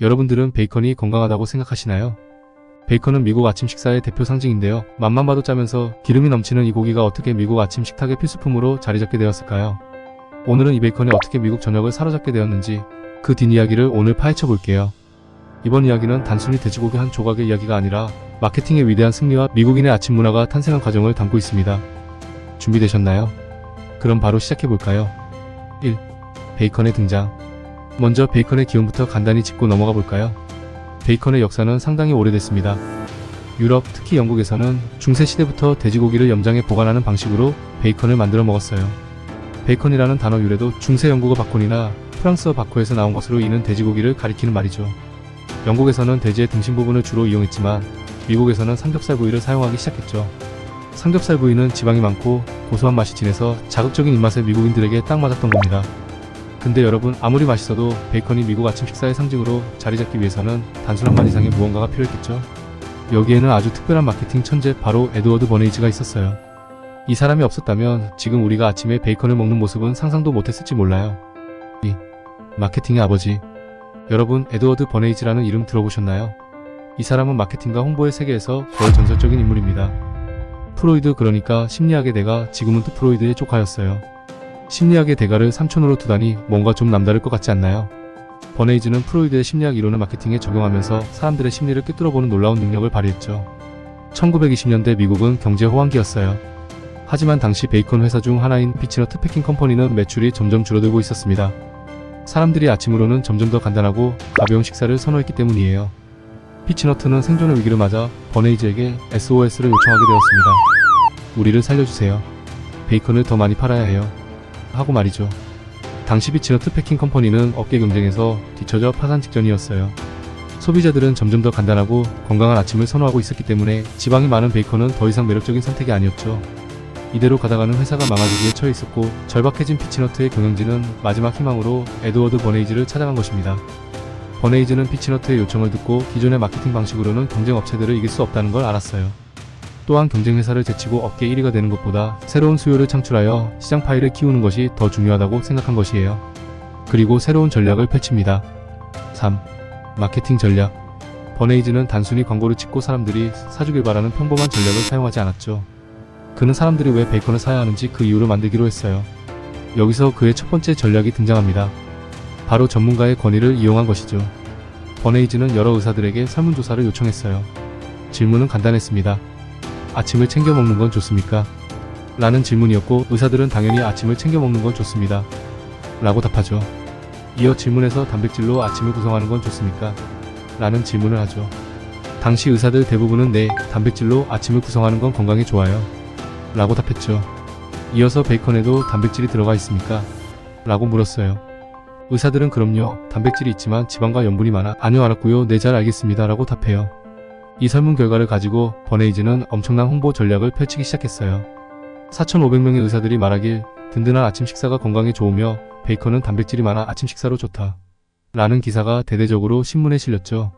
여러분들은 베이컨이 건강하다고 생각하시나요? 베이컨은 미국 아침 식사의 대표 상징인데요. 맛만 봐도 짜면서 기름이 넘치는 이 고기가 어떻게 미국 아침 식탁의 필수품으로 자리잡게 되었을까요? 오늘은 이 베이컨이 어떻게 미국 저녁을 사로잡게 되었는지 그 뒷이야기를 오늘 파헤쳐 볼게요. 이번 이야기는 단순히 돼지고기 한 조각의 이야기가 아니라 마케팅의 위대한 승리와 미국인의 아침 문화가 탄생한 과정을 담고 있습니다. 준비되셨나요? 그럼 바로 시작해 볼까요? 1. 베이컨의 등장. 먼저 베이컨의 기원부터 간단히 짚고 넘어가 볼까요? 베이컨의 역사는 상당히 오래됐습니다. 유럽, 특히 영국에서는 중세시대부터 돼지고기를 염장해 보관하는 방식으로 베이컨을 만들어 먹었어요. 베이컨이라는 단어 유래도 중세 영국어 바콘이나 프랑스어 바코에서 나온 것으로 이는 돼지고기를 가리키는 말이죠. 영국에서는 돼지의 등심 부분을 주로 이용했지만 미국에서는 삼겹살 부위를 사용하기 시작했죠. 삼겹살 부위는 지방이 많고 고소한 맛이 진해서 자극적인 입맛의 미국인들에게 딱 맞았던 겁니다. 근데 여러분, 아무리 맛있어도 베이컨이 미국 아침 식사의 상징으로 자리잡기 위해서는 단순한 맛 이상의 무언가가 필요했겠죠. 여기에는 아주 특별한 마케팅 천재, 바로 에드워드 버네이즈가 있었어요. 이 사람이 없었다면 지금 우리가 아침에 베이컨을 먹는 모습은 상상도 못했을지 몰라요. 2. 마케팅의 아버지. 여러분, 에드워드 버네이즈라는 이름 들어보셨나요? 이 사람은 마케팅과 홍보의 세계에서 거의 전설적인 인물입니다. 프로이드, 그러니까 심리학의 대가, 지금은 또 프로이드의 조카였어요. 심리학의 대가를 삼촌으로 두다니 뭔가 좀 남다를 것 같지 않나요? 버네이즈는 프로이드의 심리학 이론을 마케팅에 적용하면서 사람들의 심리를 꿰뚫어보는 놀라운 능력을 발휘했죠. 1920년대 미국은 경제 호황기였어요. 하지만 당시 베이컨 회사 중 하나인 피치너트 패킹 컴퍼니는 매출이 점점 줄어들고 있었습니다. 사람들이 아침으로는 점점 더 간단하고 가벼운 식사를 선호했기 때문이에요. 피치너트는 생존의 위기를 맞아 버네이즈에게 SOS를 요청하게 되었습니다. 우리를 살려주세요. 베이컨을 더 많이 팔아야 해요. 하고 말이죠. 당시 피치너트 패킹 컴퍼니는 업계 경쟁에서 뒤처져 파산 직전이었어요. 소비자들은 점점 더 간단하고 건강한 아침을 선호하고 있었기 때문에 지방이 많은 베이컨은 더 이상 매력적인 선택이 아니었죠. 이대로 가다가는 회사가 망하기에 처해 있었고 절박해진 피치너트의 경영진은 마지막 희망으로 에드워드 버네이즈를 찾아간 것입니다. 버네이즈는 피치너트의 요청을 듣고 기존의 마케팅 방식으로는 경쟁 업체들을 이길 수 없다는 걸 알았어요. 또한 경쟁 회사를 제치고 업계 1위가 되는 것보다 새로운 수요를 창출하여 시장 파이를 키우는 것이 더 중요하다고 생각한 것이에요. 그리고 새로운 전략을 펼칩니다. 3. 마케팅 전략. 버네이즈는 단순히 광고를 찍고 사람들이 사주길 바라는 평범한 전략을 사용하지 않았죠. 그는 사람들이 왜 베이컨을 사야 하는지 그 이유를 만들기로 했어요. 여기서 그의 첫 번째 전략이 등장합니다. 바로 전문가의 권위를 이용한 것이죠. 버네이즈는 여러 의사들에게 설문조사를 요청했어요. 질문은 간단했습니다. 아침을 챙겨 먹는 건 좋습니까? 라는 질문이었고 의사들은 당연히 아침을 챙겨 먹는 건 좋습니다. 라고 답하죠. 이어 질문에서 단백질로 아침을 구성하는 건 좋습니까? 라는 질문을 하죠. 당시 의사들 대부분은 네, 단백질로 아침을 구성하는 건 건강에 좋아요. 라고 답했죠. 이어서 베이컨에도 단백질이 들어가 있습니까? 라고 물었어요. 의사들은 그럼요, 단백질이 있지만 지방과 염분이 많아 아니요, 알았고요, 네, 잘 알겠습니다 라고 답해요. 이 설문 결과를 가지고 버네이즈는 엄청난 홍보 전략을 펼치기 시작했어요. 4,500명의 의사들이 말하길 든든한 아침 식사가 건강에 좋으며 베이컨은 단백질이 많아 아침 식사로 좋다 라는 기사가 대대적으로 신문에 실렸죠.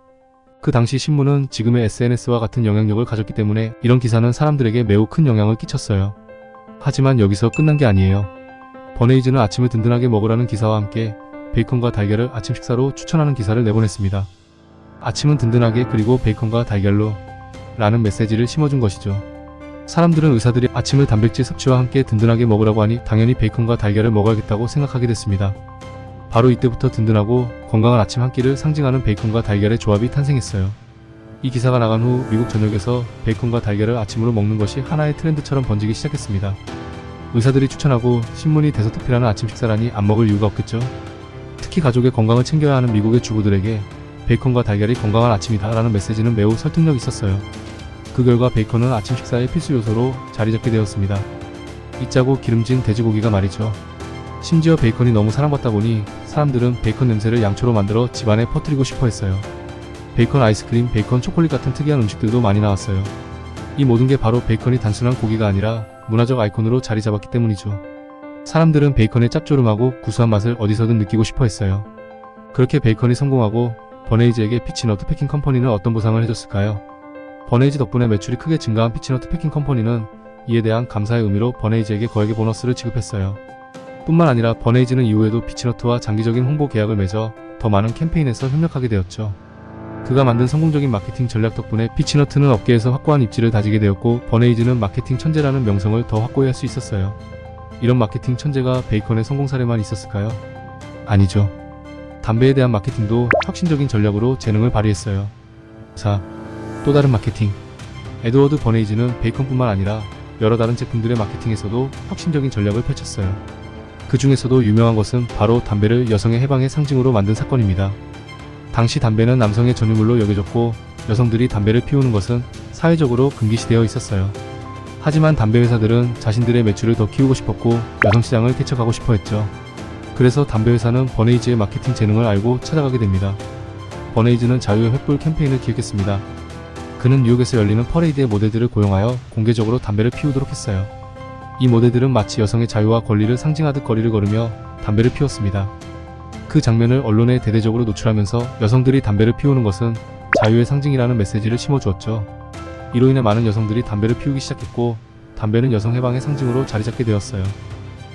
그 당시 신문은 지금의 SNS와 같은 영향력을 가졌기 때문에 이런 기사는 사람들에게 매우 큰 영향을 끼쳤어요. 하지만 여기서 끝난 게 아니에요. 버네이즈는 아침을 든든하게 먹으라는 기사와 함께 베이컨과 달걀을 아침 식사로 추천하는 기사를 내보냈습니다. 아침은 든든하게, 그리고 베이컨과 달걀로 라는 메시지를 심어준 것이죠. 사람들은 의사들이 아침을 단백질 섭취와 함께 든든하게 먹으라고 하니 당연히 베이컨과 달걀을 먹어야겠다고 생각하게 됐습니다. 바로 이때부터 든든하고 건강한 아침 한 끼를 상징하는 베이컨과 달걀의 조합이 탄생했어요. 이 기사가 나간 후 미국 전역에서 베이컨과 달걀을 아침으로 먹는 것이 하나의 트렌드처럼 번지기 시작했습니다. 의사들이 추천하고 신문이 대서특필하는 아침 식사라니 안 먹을 이유가 없겠죠. 특히 가족의 건강을 챙겨야 하는 미국의 주부들에게 베이컨과 달걀이 건강한 아침이다 라는 메시지는 매우 설득력 있었어요. 그 결과 베이컨은 아침 식사의 필수 요소로 자리잡게 되었습니다. 이 짜고 기름진 돼지고기가 말이죠. 심지어 베이컨이 너무 사랑받다 보니 사람들은 베이컨 냄새를 양초로 만들어 집안에 퍼뜨리고 싶어 했어요. 베이컨 아이스크림, 베이컨 초콜릿 같은 특이한 음식들도 많이 나왔어요. 이 모든 게 바로 베이컨이 단순한 고기가 아니라 문화적 아이콘으로 자리 잡았기 때문이죠. 사람들은 베이컨의 짭조름하고 구수한 맛을 어디서든 느끼고 싶어 했어요. 그렇게 베이컨이 성공하고 버네이즈에게 피치너트 패킹 컴퍼니는 어떤 보상을 해줬을까요? 버네이즈 덕분에 매출이 크게 증가한 피치너트 패킹 컴퍼니는 이에 대한 감사의 의미로 버네이즈에게 거액의 보너스를 지급했어요. 뿐만 아니라 버네이즈는 이후에도 피치너트와 장기적인 홍보 계약을 맺어 더 많은 캠페인에서 협력하게 되었죠. 그가 만든 성공적인 마케팅 전략 덕분에 피치너트는 업계에서 확고한 입지를 다지게 되었고 버네이즈는 마케팅 천재라는 명성을 더 확고히 할 수 있었어요. 이런 마케팅 천재가 베이컨의 성공 사례만 있었을까요? 아니죠. 담배에 대한 마케팅도 혁신적인 전략으로 재능을 발휘했어요. 4. 또 다른 마케팅. 에드워드 버네이즈는 베이컨뿐만 아니라 여러 다른 제품들의 마케팅에서도 혁신적인 전략을 펼쳤어요. 그 중에서도 유명한 것은 바로 담배를 여성의 해방의 상징으로 만든 사건입니다. 당시 담배는 남성의 전유물로 여겨졌고 여성들이 담배를 피우는 것은 사회적으로 금기시되어 있었어요. 하지만 담배 회사들은 자신들의 매출을 더 키우고 싶었고 여성 시장을 개척하고 싶어 했죠. 그래서 담배 회사는 버네이즈의 마케팅 재능을 알고 찾아가게 됩니다. 버네이즈는 자유의 횃불 캠페인을 기획했습니다. 그는 뉴욕에서 열리는 퍼레이드의 모델들을 고용하여 공개적으로 담배를 피우도록 했어요. 이 모델들은 마치 여성의 자유와 권리를 상징하듯 거리를 걸으며 담배를 피웠습니다. 그 장면을 언론에 대대적으로 노출하면서 여성들이 담배를 피우는 것은 자유의 상징이라는 메시지를 심어주었죠. 이로 인해 많은 여성들이 담배를 피우기 시작했고 담배는 여성 해방의 상징으로 자리잡게 되었어요.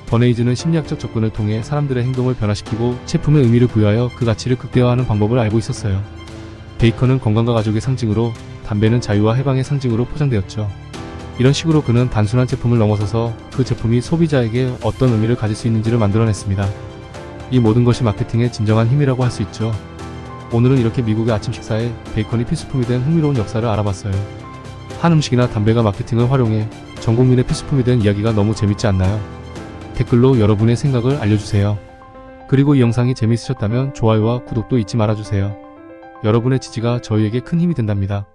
버네이즈는 심리학적 접근을 통해 사람들의 행동을 변화시키고 제품의 의미를 부여하여 그 가치를 극대화하는 방법을 알고 있었어요. 베이컨은 건강과 가족의 상징으로 담배는 자유와 해방의 상징으로 포장되었죠. 이런 식으로 그는 단순한 제품을 넘어서서 그 제품이 소비자에게 어떤 의미를 가질 수 있는지를 만들어냈습니다. 이 모든 것이 마케팅의 진정한 힘이라고 할 수 있죠. 오늘은 이렇게 미국의 아침 식사에 베이컨이 필수품이 된 흥미로운 역사를 알아봤어요. 한 음식이나 담배가 마케팅을 활용해 전 국민의 필수품이 된 이야기가 너무 재밌지 않나요? 댓글로 여러분의 생각을 알려주세요. 그리고 이 영상이 재미있으셨다면 좋아요와 구독도 잊지 말아주세요. 여러분의 지지가 저희에게 큰 힘이 된답니다.